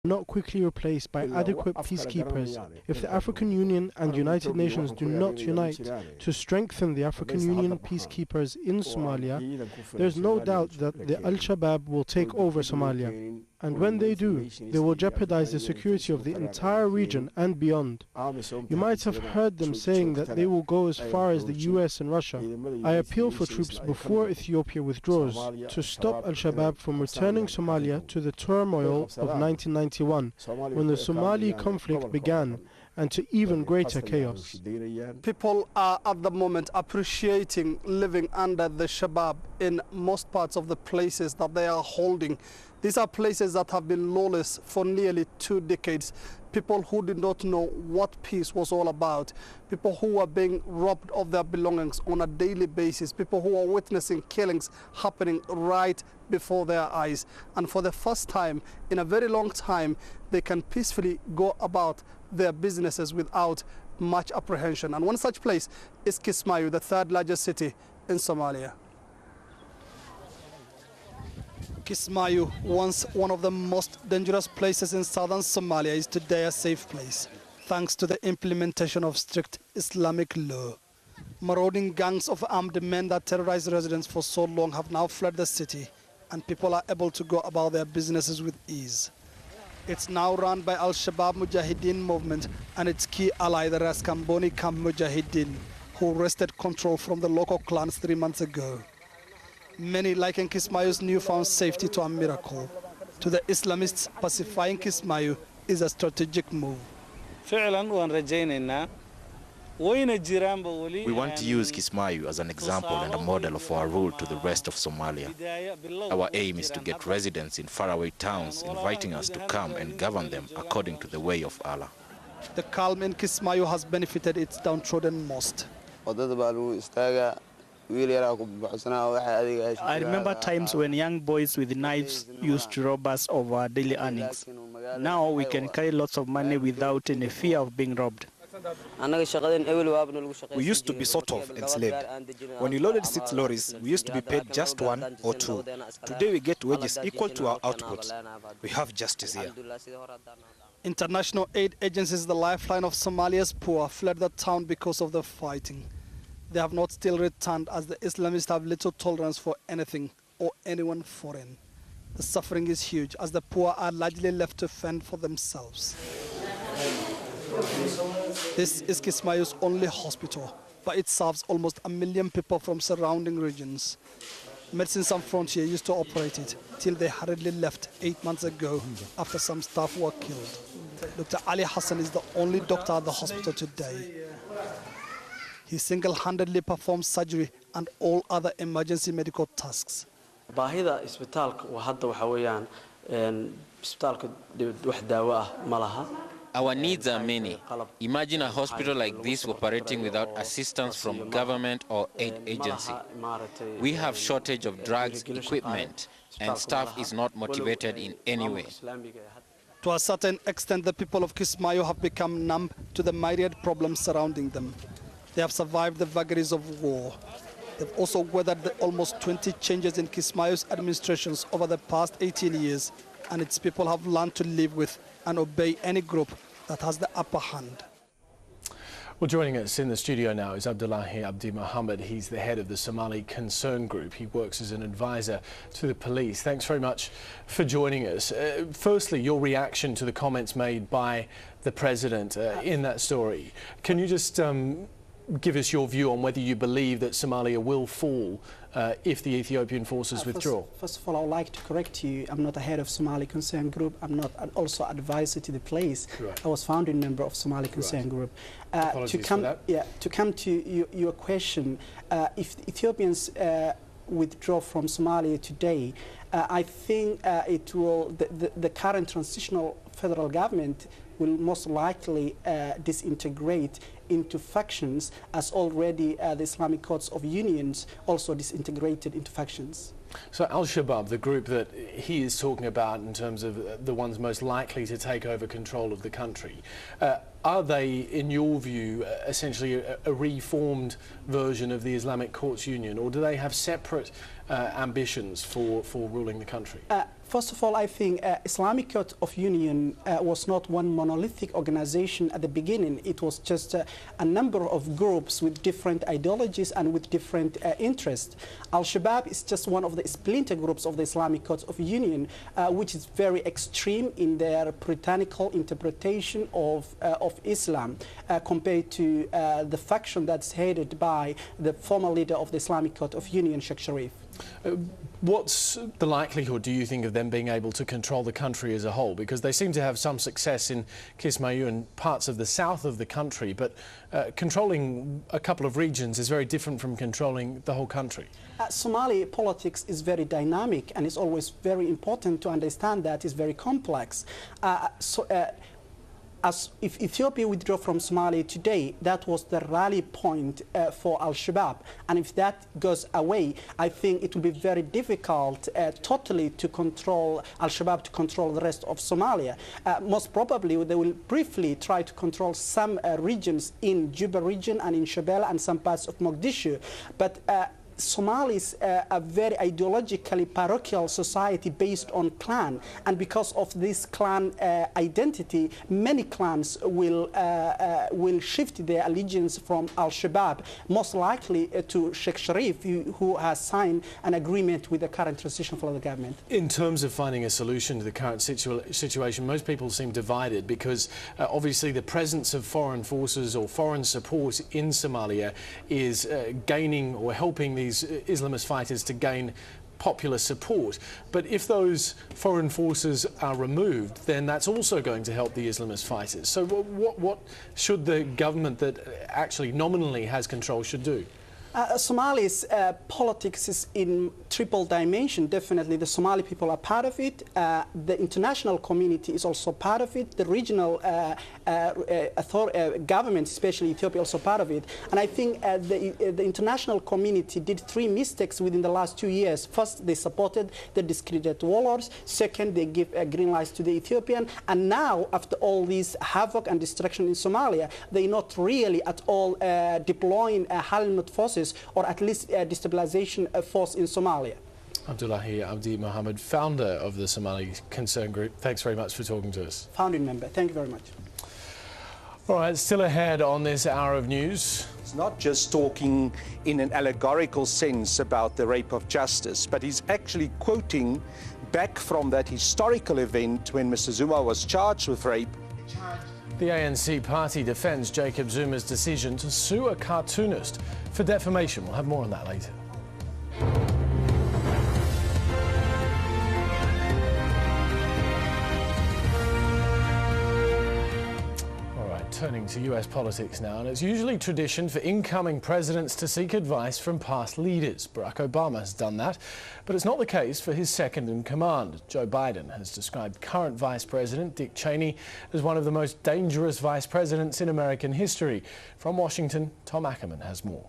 not quickly replaced by adequate peacekeepers. If the African Union and United Nations do not unite to strengthen the African Union peacekeepers in Somalia, there is no doubt that the Al-Shabaab will take over Somalia. And when they do, they will jeopardize the security of the entire region and beyond. You might have heard them saying that they will go as far as the US and Russia. I appeal for troops before Ethiopia withdraws to stop Al-Shabaab from returning Somalia to the turmoil of 1991, when the Somali conflict began, and to even greater chaos. People are at the moment appreciating living under the Shabaab in most parts of the places that they are holding. These are places that have been lawless for nearly 2 decades. People who did not know what peace was all about. People who are being robbed of their belongings on a daily basis. People who are witnessing killings happening right before their eyes. And for the first time in a very long time, they can peacefully go about their businesses without much apprehension. And one such place is Kismayo, the 3rd largest city in Somalia. Kismayo, once one of the most dangerous places in southern Somalia, is today a safe place, thanks to the implementation of strict Islamic law. Marauding gangs of armed men that terrorized residents for so long have now fled the city, and people are able to go about their businesses with ease. It's now run by Al-Shabaab Mujahideen movement and its key ally, the Raskamboni Camp Mujahideen, who wrested control from the local clans 3 months ago. Many liken Kismayo's newfound safety to a miracle. To the Islamists, pacifying Kismayo is a strategic move. We want to use Kismayo as an example and a model of our rule to the rest of Somalia. Our aim is to get residents in faraway towns inviting us to come and govern them according to the way of Allah. The calm in Kismayo has benefited its downtrodden most. I remember times when young boys with knives used to rob us of our daily earnings. Now we can carry lots of money without any fear of being robbed. We used to be sort of enslaved. When we loaded 6 lorries, we used to be paid just 1 or 2. Today we get wages equal to our output. We have justice here. International aid agencies, the lifeline of Somalia's poor, fled the town because of the fighting. They have not still returned, as the Islamists have little tolerance for anything or anyone foreign. The suffering is huge, as the poor are largely left to fend for themselves. This is Kismayo's only hospital, but it serves almost 1 million people from surrounding regions. Medicine Sans Frontières used to operate it till they hurriedly left 8 months ago after some staff were killed. Dr. Ali Hassan is the only doctor at the hospital today. He single-handedly performs surgery and all other emergency medical tasks. baahida isbitaalka hadda waxa weeyaan isbitaalka wax daawo ah ma laha. Our needs are many. Imagine a hospital like this operating without assistance from government or aid agency. We have shortage of drugs, equipment, and staff is not motivated in any way. To a certain extent, the people of Kismayo have become numb to the myriad problems surrounding them. They have survived the vagaries of war. They've also weathered the almost 20 changes in Kismayo's administrations over the past 18 years, and its people have learned to live with and obey any group that has the upper hand. Well, joining us in the studio now is Abdullahi Abdi Mohammed. He's the head of the Somali Concern Group. He works as an advisor to the police. Thanks very much for joining us. Firstly, your reaction to the comments made by the President in that story. Can you just give us your view on whether you believe that Somalia will fall if the Ethiopian forces withdraw? First of all, I would like to correct you. I'm not a head of Somali Concern Group. I'm not also advisor to the police. Right. I was founding member of Somali Concern Group. To come to your question, if the Ethiopians withdraw from Somalia today, I think it will. The current transitional federal government will most likely disintegrate into factions, as already the Islamic Courts of Unions also disintegrated into factions. So Al-Shabaab, the group that he is talking about in terms of the ones most likely to take over control of the country, are they, in your view, essentially a reformed version of the Islamic Courts Union, or do they have separate ambitions for ruling the country? First of all, I think Islamic Court of Union was not one monolithic organization at the beginning. It was just a number of groups with different ideologies and with different interests. Al-Shabaab is just one of the splinter groups of the Islamic Court of Union, which is very extreme in their puritanical interpretation of Islam compared to the faction that's headed by the former leader of the Islamic Court of Union, Sheikh Sharif. What's the likelihood, do you think, of them being able to control the country as a whole? Because they seem to have some success in Kismayu and parts of the south of the country, but controlling a couple of regions is very different from controlling the whole country. Somali politics is very dynamic, and it's always very important to understand that it's very complex. As if Ethiopia withdrew from Somalia today, that was the rally point for Al-Shabaab. And if that goes away, I think it will be very difficult totally to control Al-Shabaab, to control the rest of Somalia. Most probably, they will briefly try to control some regions in Juba region and in Shabelle and some parts of Mogadishu. But Somalis are a very ideologically parochial society based on clan, and because of this clan identity, many clans will shift their allegiance from Al-Shabaab, most likely to Sheikh Sharif, who has signed an agreement with the current transition for the government. In terms of finding a solution to the current situation, most people seem divided because obviously the presence of foreign forces or foreign support in Somalia is gaining or helping these Islamist fighters to gain popular support. But if those foreign forces are removed, then that's also going to help the Islamist fighters. So what should the government that actually nominally has control should do? Somali's politics is in triple dimension. Definitely the Somali people are part of it. The international community is also part of it. The regional government, especially Ethiopia, also part of it. And I think the international community did three mistakes within the last 2 years. First, they supported the discredited warlords. Second, they give green lights to the Ethiopian. And now, after all this havoc and destruction in Somalia, they're not really at all deploying Halnut forces, or at least a destabilization force in Somalia. Abdullahi Abdi Mohammed, founder of the Somali Concern Group, thanks very much for talking to us. Founding member, thank you very much. All right, still ahead on this hour of news. He's not just talking in an allegorical sense about the rape of justice, but he's actually quoting back from that historical event when Mr. Zuma was charged with rape. The ANC party defends Jacob Zuma's decision to sue a cartoonist for defamation. We'll have more on that later. Turning to US politics now, and it's usually tradition for incoming presidents to seek advice from past leaders. Barack Obama has done that, but it's not the case for his second-in-command. Joe Biden has described current Vice President Dick Cheney as one of the most dangerous vice presidents in American history. From Washington, Tom Ackerman has more.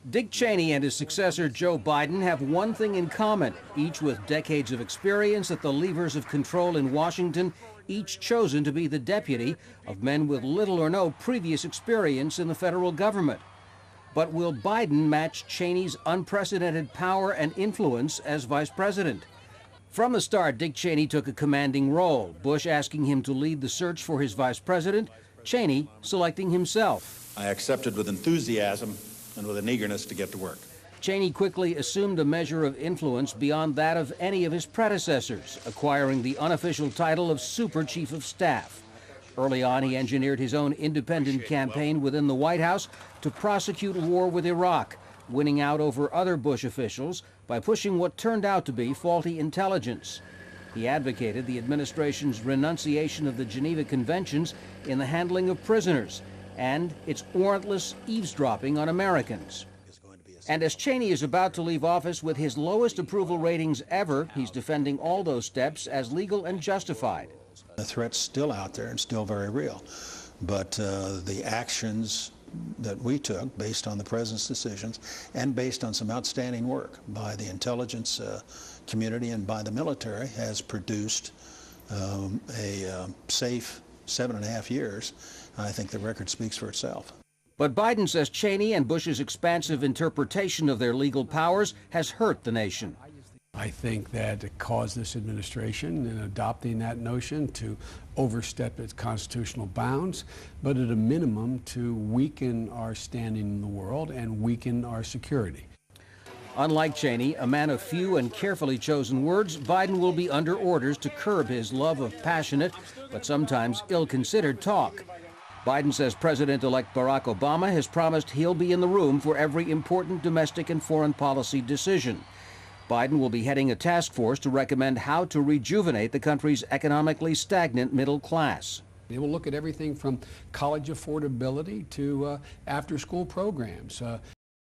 Dick Cheney and his successor Joe Biden have one thing in common, each with decades of experience at the levers of control in Washington, each chosen to be the deputy of men with little or no previous experience in the federal government. But will Biden match Cheney's unprecedented power and influence as vice president? From the start, Dick Cheney took a commanding role, Bush asking him to lead the search for his vice president, Cheney selecting himself. I accepted with enthusiasm and with an eagerness to get to work. Cheney quickly assumed a measure of influence beyond that of any of his predecessors, acquiring the unofficial title of Super Chief of Staff. Early on, he engineered his own independent campaign within the White House to prosecute war with Iraq, winning out over other Bush officials by pushing what turned out to be faulty intelligence. He advocated the administration's renunciation of the Geneva Conventions in the handling of prisoners and its warrantless eavesdropping on Americans. And as Cheney is about to leave office with his lowest approval ratings ever, he's defending all those steps as legal and justified. The threat's still out there and still very real, but the actions that we took based on the president's decisions and based on some outstanding work by the intelligence community and by the military has produced a safe 7.5 years. I think the record speaks for itself. But Biden says Cheney and Bush's expansive interpretation of their legal powers has hurt the nation. I think that it caused this administration in adopting that notion to overstep its constitutional bounds, but at a minimum to weaken our standing in the world and weaken our security. Unlike Cheney, a man of few and carefully chosen words, Biden will be under orders to curb his love of passionate but sometimes ill-considered talk. Biden says President-elect Barack Obama has promised he'll be in the room for every important domestic and foreign policy decision. Biden will be heading a task force to recommend how to rejuvenate the country's economically stagnant middle class. They will look at everything from college affordability to after-school programs.